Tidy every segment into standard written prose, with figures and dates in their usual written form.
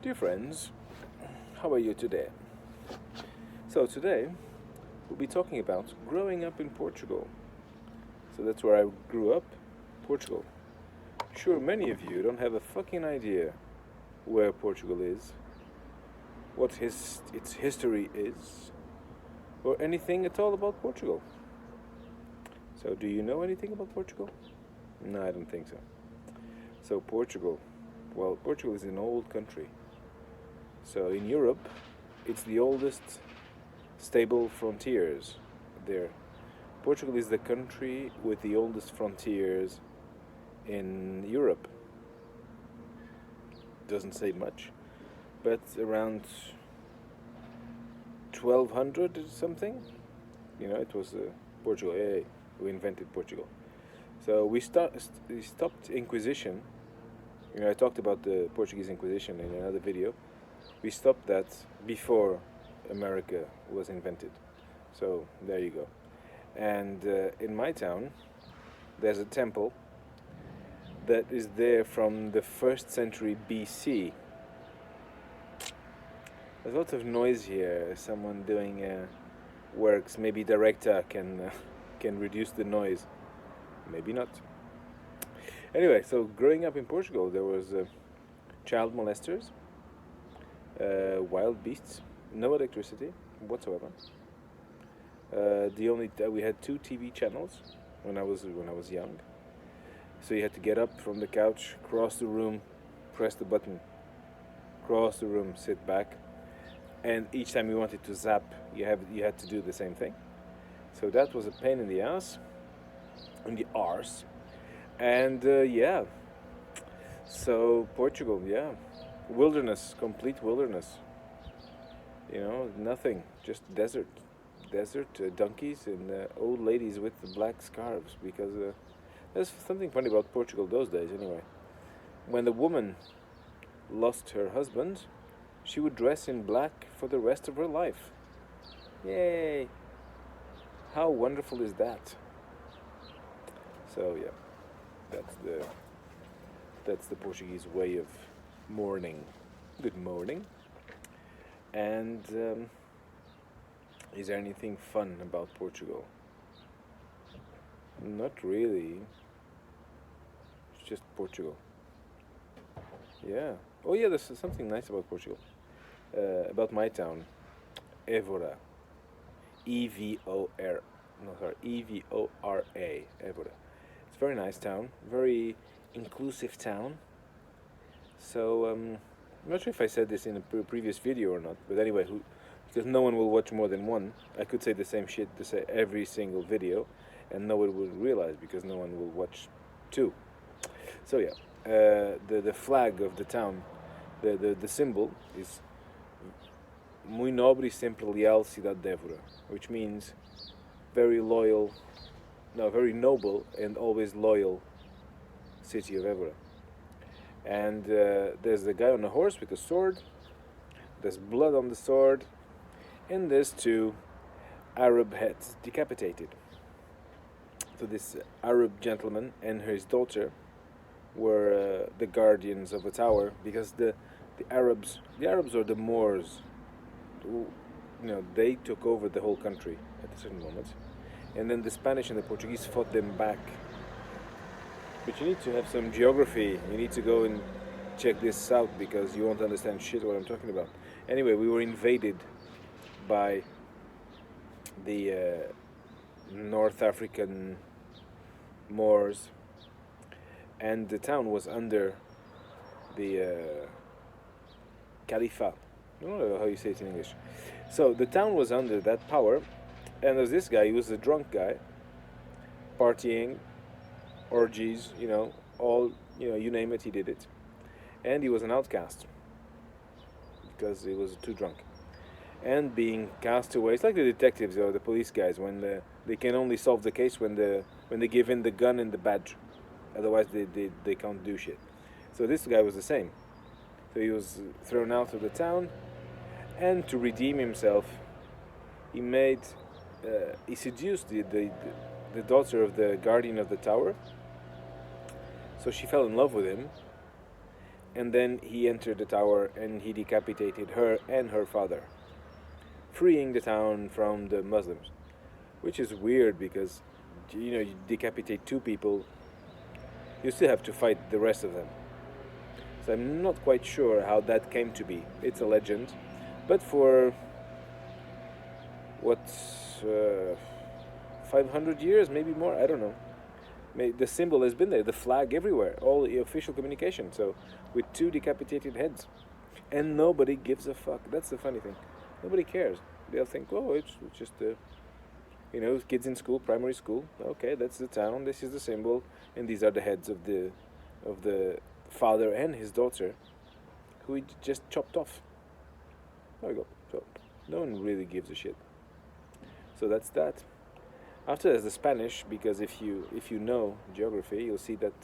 Dear friends, how are you today? So today we'll be talking about growing up in Portugal. So that's where I grew up, Portugal. Sure, many of you don't have a fucking idea where Portugal is, what its history is, or anything at all about Portugal. So do you know anything about Portugal? No, I don't think so. So Portugal, well, Portugal is an old country. So in Europe, it's the oldest stable frontiers there. Portugal is the country with the oldest frontiers in Europe. Doesn't say much, but around 1200 or something. You know, it was Portugal. Hey, we invented Portugal. So we stopped Inquisition. You know, I talked about the Portuguese Inquisition in another video. We stopped that before America was invented. So there you go. And in my town, there's a temple that is there from the 1st century BC. There's lots of noise here. Someone doing works. Maybe director can reduce the noise. Maybe not. Anyway, so growing up in Portugal, there was child molesters, wild beasts, no electricity whatsoever. We had 2 TV channels when I was young. So you had to get up from the couch, cross the room, press the button, cross the room, sit back, and each time you wanted to zap, you had to do the same thing. So that was a pain in the ass, in the arse, and yeah. So Portugal, yeah, wilderness, complete wilderness. You know, nothing, just desert, donkeys and old ladies with the black scarves. Because there's something funny about Portugal those days. Anyway, when the woman lost her husband, she would dress in black for the rest of her life. Yay! How wonderful is that? So yeah, that's the Portuguese way of mourning. Good morning. And is there anything fun about Portugal? Not really. It's just Portugal. Yeah. Oh yeah, there's something nice about Portugal. About my town, Évora. E-V-O-R. No, sorry, E-V-O-R-A. Évora. It's a very nice town. Very inclusive town. So I'm not sure if I said this in a previous video or not, but anyway, because no one will watch more than one, I could say the same shit to say every single video, and no one will realize because no one will watch 2. So yeah, the flag of the town, the symbol is Muy nobre y sempre leal cidade de Évora, which means very loyal, no, very noble and always loyal city of Évora. And there's the guy on a horse with a sword, there's blood on the sword, and there's 2 Arab heads decapitated. So this Arab gentleman and his daughter were the guardians of a tower, because the Arabs or the Moors, you know, they took over the whole country at a certain moment, and then the Spanish and the Portuguese fought them back. But you need to have some geography. You need to go and check this out because you won't understand shit what I'm talking about. Anyway, we were invaded by the North African Moors, and the town was under the Caliph. I don't know how you say it in English. So the town was under that power, and there's this guy. He was a drunk guy, partying, orgies, you know, all, you know, you name it, he did it. And he was an outcast because he was too drunk. And being cast away, it's like the detectives or the police guys when they can only solve the case when they give in the gun and the badge. Otherwise they can't do shit. So this guy was the same. So he was thrown out of the town, and to redeem himself, he seduced the daughter of the guardian of the tower. So she fell in love with him, and then he entered the tower and he decapitated her and her father, freeing the town from the Muslims, which is weird because, you decapitate two people, you still have to fight the rest of them. So I'm not quite sure how that came to be. It's a legend, but for what, 500 years, maybe more, I don't know. The symbol has been there, the flag everywhere, all the official communication. So with two decapitated heads, and nobody gives a fuck. That's the funny thing. Nobody cares. They'll think, oh, it's just kids in school, primary school. Okay, that's the town. This is the symbol, and these are the heads of the father and his daughter, who he just chopped off. There we go. So no one really gives a shit. So that's that. After there's the Spanish, because if you know geography, you'll see that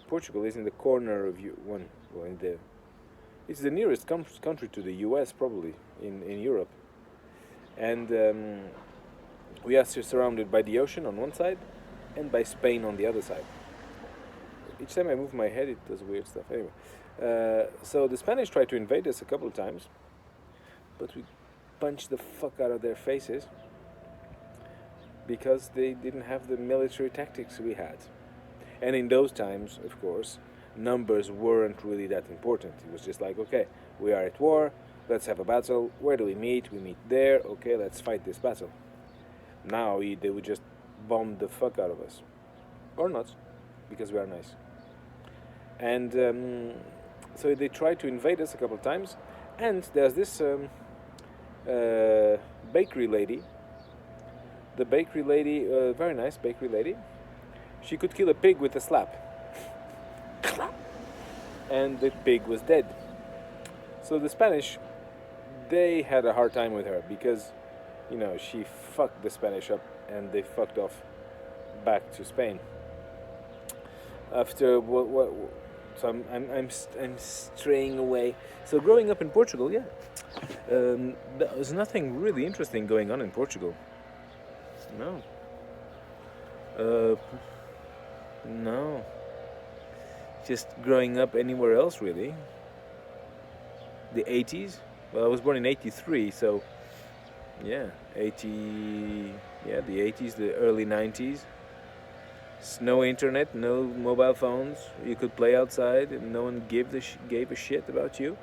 Portugal is in the corner of it's the nearest country to the U.S. probably in Europe, and we are surrounded by the ocean on one side, and by Spain on the other side. Each time I move my head, it does weird stuff. Anyway, so the Spanish tried to invade us a couple of times, but we punched the fuck out of their faces, because they didn't have the military tactics we had. And in those times, of course, numbers weren't really that important. It was just like, okay, we are at war, let's have a battle. Where do we meet? We meet there. Okay, let's fight this battle. Now they would just bomb the fuck out of us. Or not, because we are nice. And so they tried to invade us a couple of times. And there's this bakery lady. The bakery lady, very nice bakery lady, she could kill a pig with a slap. And the pig was dead. So the Spanish, they had a hard time with her because, she fucked the Spanish up and they fucked off back to Spain. After so I'm straying away. So growing up in Portugal, yeah, there was nothing really interesting going on in Portugal. No. No. Just growing up anywhere else, really. The 80s? Well, I was born in 83, so... Yeah, the 80s, the early 90s. No internet, no mobile phones. You could play outside and no one gave a shit about you.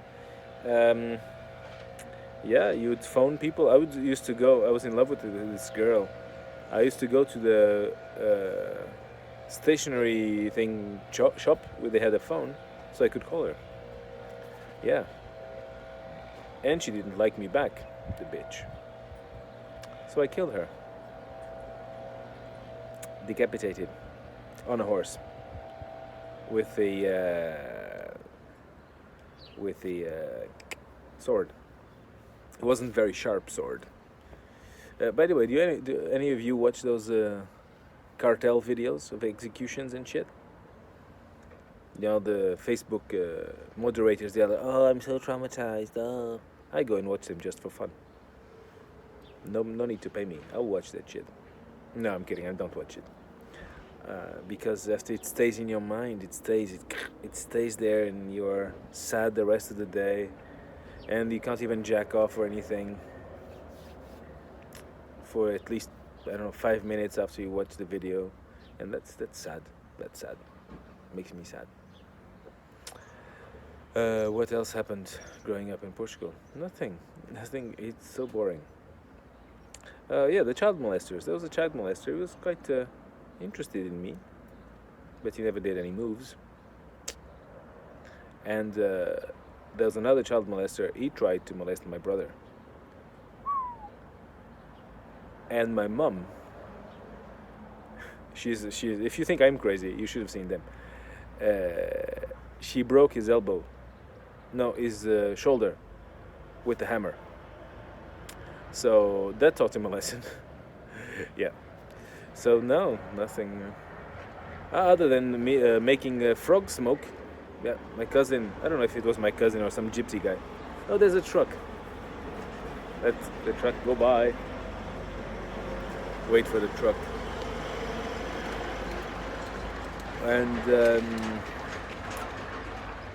Yeah, you would phone people. I was in love with this girl. I used to go to the stationery shop where they had a phone, so I could call her. Yeah. And she didn't like me back, the bitch. So I killed her. Decapitated. On a horse. With the sword. It wasn't a very sharp sword. By the way, do any of you watch those cartel videos of executions and shit? The Facebook moderators, they're like, oh, I'm so traumatized. Oh. I go and watch them just for fun. No need to pay me. I'll watch that shit. No, I'm kidding. I don't watch it. Because after it stays in your mind, it stays there, and you're sad the rest of the day, and you can't even jack off or anything for at least, 5 minutes after you watch the video, and that's sad. That's sad. Makes me sad. What else happened growing up in Portugal? Nothing. It's so boring. The child molesters. There was a child molester. He was quite interested in me, but he never did any moves. And there was another child molester. He tried to molest my brother. And my mom, she's. If you think I'm crazy, you should have seen them. She broke his elbow, his shoulder, with the hammer. So that taught him a lesson. Yeah. So no, nothing. Other than me making frog smoke. Yeah, my cousin. I don't know if it was my cousin or some gypsy guy. Oh, there's a truck. Let the truck go by. Wait for the truck. And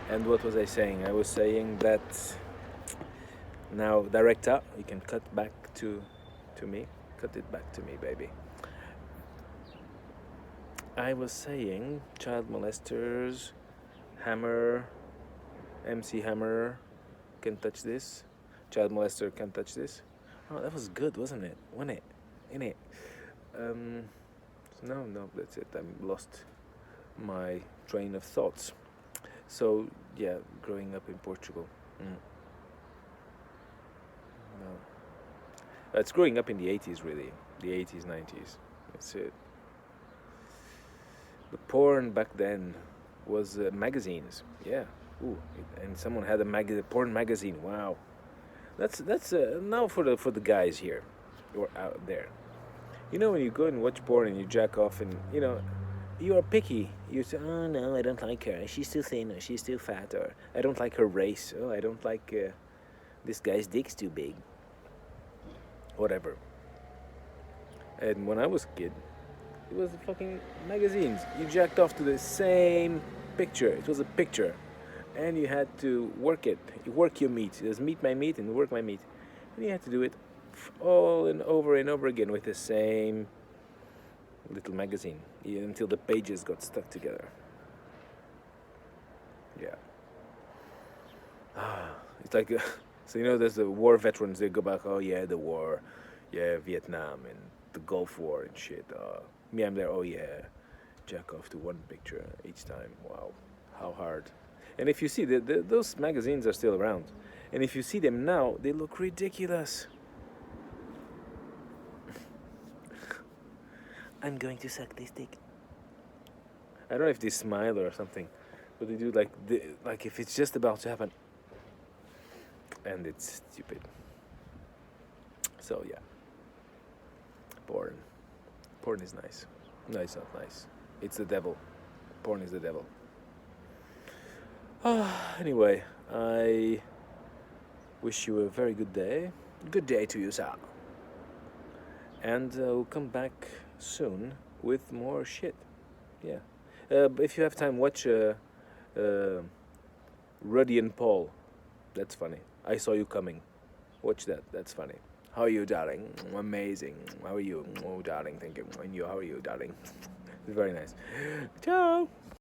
And what was I saying? I was saying that now director, you can cut back to me. Cut it back to me, baby. I was saying child molesters, Hammer, MC Hammer can touch this. Child molester can touch this. Oh, that was good, wasn't it? Wasn't it? In it. Um, no, that's it. I'm lost my train of thoughts. So yeah, growing up in Portugal. No, it's growing up in the 80s, really. The 80s, 90s. That's it. The porn back then was magazines. Yeah. Ooh, and someone had a porn magazine. Wow. That's now for the guys here or out there. You know when you go and watch porn and you jack off and you are picky. You say, oh no, I don't like her. She's too thin or she's too fat or I don't like her race. Oh, I don't like this guy's dick's too big. Whatever. And when I was a kid, it was the fucking magazines. You jacked off to the same picture. It was a picture. And you had to work it. You work your meat. There's meat my meat and work my meat. And you had to do it all and over again with the same little magazine until the pages got stuck together. Yeah. It's like, so there's the war veterans. They go back, oh yeah, the war. Yeah, Vietnam and the Gulf War and shit. Me, I'm there, oh yeah. Jack off to one picture each time. Wow, how hard. And if you see, those magazines are still around. And if you see them now, they look ridiculous. I'm going to suck this dick. I don't know if they smile or something, but they do like if it's just about to happen. And it's stupid. So yeah. Porn. Porn is nice. No, it's not nice. It's the devil. Porn is the devil. Anyway, I wish you a very good day. Good day to you, sir. And we'll come back soon with more shit. Yeah. If you have time, watch Ruddy and Paul. That's funny. I saw you coming. Watch that. That's funny. How are you, darling? Amazing. How are you? Oh, darling, thank you. And you, how are you, darling? It's very nice. Ciao.